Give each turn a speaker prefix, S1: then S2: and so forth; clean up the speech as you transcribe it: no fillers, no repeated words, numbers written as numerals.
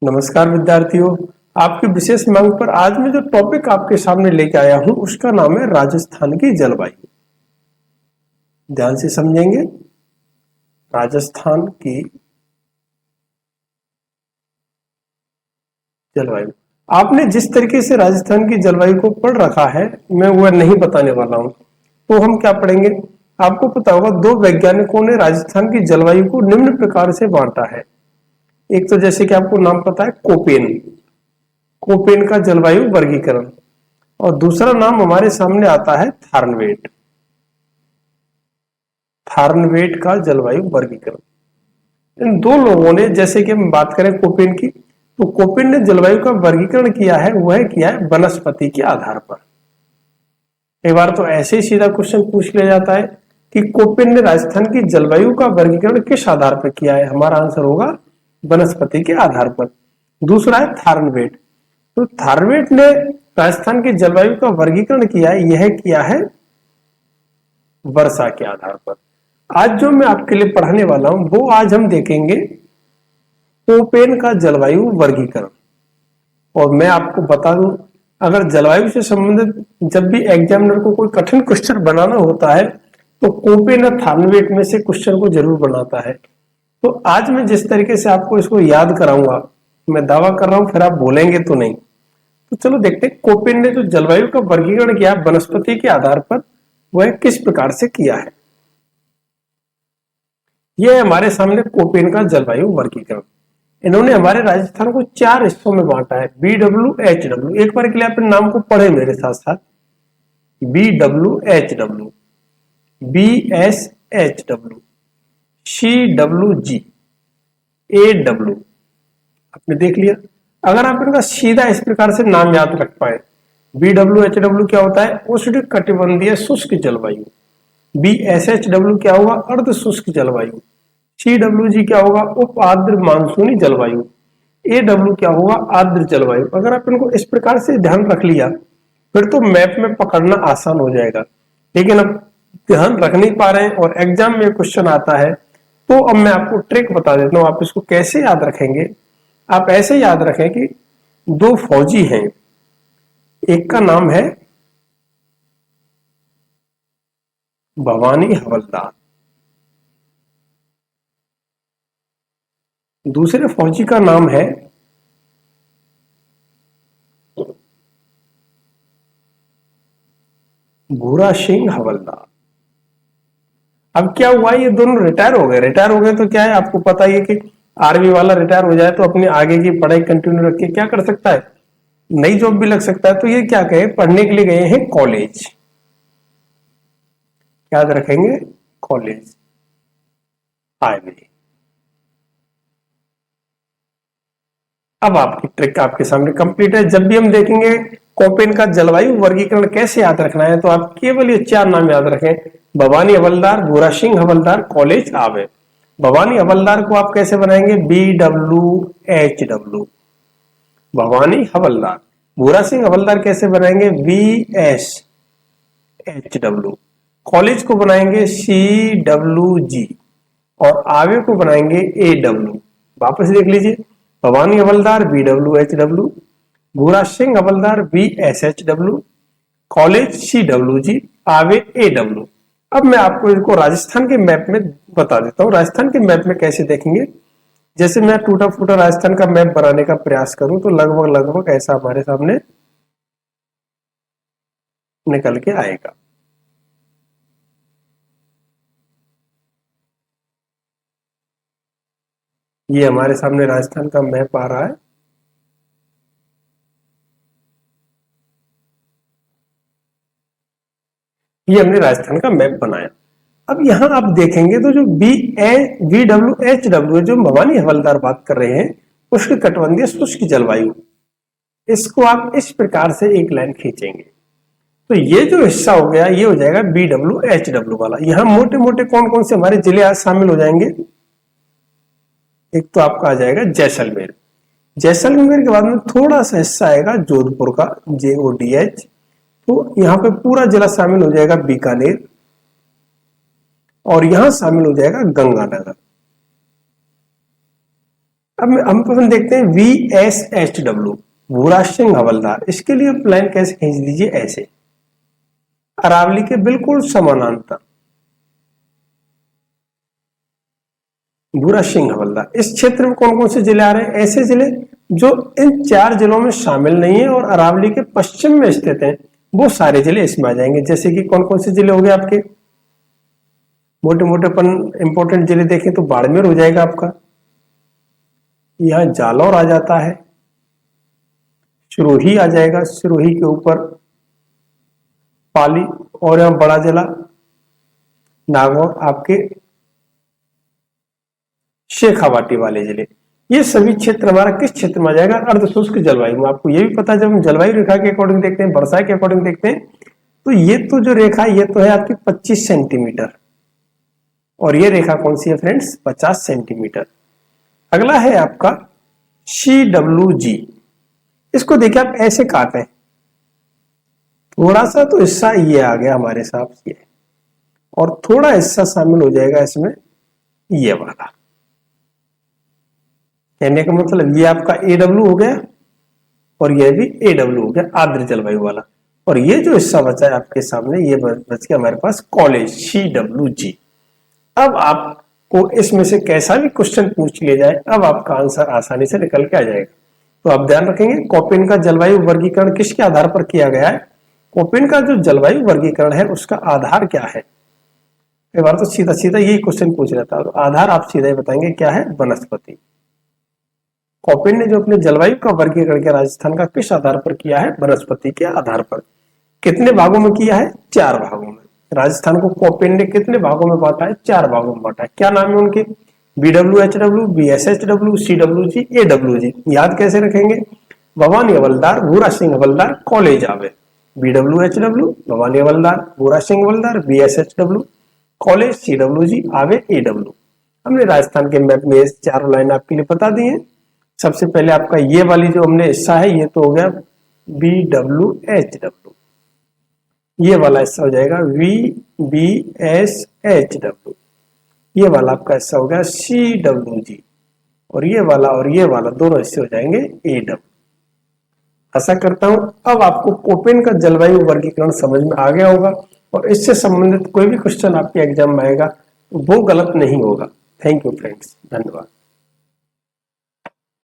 S1: नमस्कार विद्यार्थियों। आपकी विशेष मांग पर आज मैं जो टॉपिक आपके सामने लेके आया हूं उसका नाम है राजस्थान की जलवायु। ध्यान से समझेंगे। राजस्थान की जलवायु। आपने जिस तरीके से राजस्थान की जलवायु को पढ़ रखा है मैं वह नहीं बताने वाला हूं। तो हम क्या पढ़ेंगे? आपको पता होगा दो वैज्ञानिकों ने राजस्थान की जलवायु को निम्न प्रकार से बांटा है। एक तो जैसे कि आपको नाम पता है कोपेन, कोपेन का जलवायु वर्गीकरण, और दूसरा नाम हमारे सामने आता है थार्नवेट, थार्नवेट का जलवायु वर्गीकरण। इन दो लोगों ने, जैसे कि हम बात करें कोपेन की, तो कोपेन ने जलवायु का वर्गीकरण किया है, वह किया है वनस्पति के आधार पर। एक बार तो ऐसे ही सीधा क्वेश्चन पूछ लिया जाता है कि कोपेन ने राजस्थान की जलवायु का वर्गीकरण किस आधार पर किया है? हमारा आंसर होगा वनस्पति के आधार पर। दूसरा है थार्नवेट। तो थार्नवेट ने राजस्थान की जलवायु का वर्गीकरण किया है, यह किया है वर्षा के आधार पर। आज जो मैं आपके लिए पढ़ाने वाला हूं वो आज हम देखेंगे कोपेन का जलवायु वर्गीकरण। और मैं आपको बता दूं, अगर जलवायु से संबंधित जब भी एग्जामिनर को कोई कठिन क्वेश्चन बनाना होता है तो कोपेन और थार्नवेट में से क्वेश्चन को जरूर बनाता है। तो आज मैं जिस तरीके से आपको इसको याद कराऊंगा, मैं दावा कर रहा हूं फिर आप बोलेंगे तो नहीं। तो चलो देखते हैं कोपेन ने जो जलवायु का वर्गीकरण किया वनस्पति के आधार पर, वह किस प्रकार से किया है। यह हमारे सामने कोपेन का जलवायु वर्गीकरण। इन्होंने हमारे राजस्थान को 4 हिस्सों में बांटा है, BWHW। एक बार के लिए अपने नाम को पढ़े मेरे साथ साथ। BWHW, BSHW, CWG, AW। आपने देख लिया। अगर आप इनका सीधा इस प्रकार से नाम याद रख पाए, BWHW क्या होता है? उष्ण कटिबंधीय शुष्क जलवायु। BSHW क्या होगा? अर्ध शुष्क जलवायु। CWG क्या होगा? उप आर्द्र मानसूनी जलवायु। AW क्या होगा? आर्द्र जलवायु। अगर आप इनको इस प्रकार से ध्यान रख लिया फिर तो मैप में पकड़ना आसान हो जाएगा। लेकिन अब ध्यान रख नहीं पा रहे हैं और एग्जाम में क्वेश्चन आता है, तो अब मैं आपको ट्रिक बता देता हूं। आप इसको कैसे याद रखेंगे? आप ऐसे याद रखें कि दो फौजी हैं, एक का नाम है भवानी हवलदार, दूसरे फौजी का नाम है भूरा सिंह हवलदार। अब क्या हुआ, ये दोनों रिटायर हो गए। रिटायर हो गए तो क्या है, आपको पता ही है कि आर्मी वाला रिटायर हो जाए तो अपनी आगे की पढ़ाई कंटिन्यू रख के क्या कर सकता है, नई जॉब भी लग सकता है। तो ये क्या कहे, पढ़ने के लिए गए हैं कॉलेज। याद रखेंगे, कॉलेज आर्मी। अब आपकी ट्रिक आपके सामने कंप्लीट है। जब भी हम देखेंगे कोपेन का जलवायु वर्गीकरण कैसे याद रखना है, तो आप केवल ये 4 नाम याद रखें, भवानी हवलदार, भूरा सिंह हवलदार, कॉलेज आवे। भवानी हवलदार को आप कैसे बनाएंगे? BWHW, भवानी हवलदार। भूरा सिंह हवलदार कैसे बनाएंगे? BSHW। कॉलेज को बनाएंगे CWG और आवे को बनाएंगे AW। वापस देख लीजिए, भवानी हवलदार BWHW, भूरा सिंह हवलदार BSHW, कॉलेज CWG, आवे AW। अब मैं आपको इनको राजस्थान के मैप में बता देता हूं। राजस्थान के मैप में कैसे देखेंगे, जैसे मैं टूटा फूटा राजस्थान का मैप बनाने का प्रयास करूं तो लगभग लगभग ऐसा हमारे सामने निकल के आएगा। ये हमारे सामने राजस्थान का मैप आ रहा है। ये हमने राजस्थान का मैप बनाया। अब यहां आप देखेंगे तो जो BWHW जो भवानी हवलदार बात कर रहे हैं, उष्ण कटिबंधीय शुष्क जलवायु, इसको आप इस प्रकार से एक लाइन खींचेंगे तो ये जो हिस्सा हो गया ये हो जाएगा BWHW वाला। यहां मोटे मोटे कौन कौन से हमारे जिले आज शामिल हो जाएंगे? एक तो आपका आ जाएगा जैसलमेर। जैसलमेर के बाद में थोड़ा सा हिस्सा आएगा जोधपुर का, JODH। तो यहाँ पे पूरा जिला शामिल हो जाएगा बीकानेर, और यहां शामिल हो जाएगा गंगानगर। अब हम अपन देखते हैं VSHW, भूरा सिंह हवलदार। इसके लिए आप लाइन कैसे खींच दीजिए, ऐसे अरावली के बिल्कुल समानांतर भूरा सिंह हवलदार। इस क्षेत्र में कौन कौन से जिले आ रहे हैं, ऐसे जिले जो इन 4 जिलों में शामिल नहीं है और अरावली के पश्चिम में स्थित हैं, वो सारे जिले इसमें आ जाएंगे। जैसे कि कौन कौन से जिले हो गए आपके, मोटे मोटे अपन इंपोर्टेंट जिले देखें तो बाड़मेर हो जाएगा आपका, यहां जालौर आ जाता है, सिरोही आ जाएगा, सिरोही के ऊपर पाली, और यहां बड़ा जिला नागौर, आपके शेखावाटी वाले जिले। ये सभी क्षेत्र हमारा किस क्षेत्र में आ जाएगा, अर्धशुष्क जलवायु में। आपको ये भी पता है, जब हम जलवायु रेखा के अकॉर्डिंग देखते हैं, वर्षा के अकॉर्डिंग देखते हैं, तो ये तो जो रेखा ये तो है आपकी 25 सेंटीमीटर, और ये रेखा कौन सी है फ्रेंड्स, 50 सेंटीमीटर। अगला है आपका CWG। इसको देखिए आप ऐसे काटें, थोड़ा सा तो हिस्सा ये आ गया हमारे साथ ये, और थोड़ा हिस्सा शामिल हो जाएगा इसमें ये वाला। कहने का मतलब ये आपका AW हो गया और ये भी AW हो गया, आर्द्र जलवायु वाला। और ये जो हिस्सा बचा है आपके सामने, ये बच गया हमारे पास कॉलेज CWG। अब आपको इसमें से कैसा भी क्वेश्चन पूछ लिया जाए, अब आपका आंसर आसानी से निकल के आ जाएगा। तो आप ध्यान रखेंगे, कोपेन का जलवायु वर्गीकरण किसके आधार पर किया गया है। कोपेन का जो जलवायु वर्गीकरण है उसका आधार क्या है। कई बार तो सीधा सीधा यही क्वेश्चन पूछ रहा था, तो आधार आप सीधा ही बताएंगे क्या है, वनस्पति। कोपेन ने जो अपने जलवायु का वर्गीकरण किया राजस्थान का, किस आधार पर किया है, वनस्पति के आधार पर। कितने भागों में किया है, 4 भागों में। राजस्थान को कोपेन ने कितने भागों में बांटा है, 4 भागों में बांटा है। क्या नाम है उनके, BWHW, BSHW, CWG, AWG। याद कैसे रखेंगे, भवानी हवलदार, भूरा सिंह हवलदार, कॉलेज आवे। BWHW भवानी हवलदार, भूरा सिंह हवलदार, BSHW कॉलेज, CWG आवे, AW। हमने राजस्थान के मैप में 4 लाइन आपके लिए बता दी है। सबसे पहले आपका ये वाली जो हमने हिस्सा है, ये तो हो गया BWHW, ये वाला हिस्सा हो जाएगा VBSHW, ये वाला आपका हिस्सा हो गया CWG, और ये वाला दोनों हिस्से हो जाएंगे AW। आशा करता हूं अब आपको कोपेन का जलवायु वर्गीकरण समझ में आ गया होगा, और इससे संबंधित कोई भी क्वेश्चन आपके एग्जाम में आएगा तो वो गलत नहीं होगा। थैंक यू फ्रेंड्स, धन्यवाद।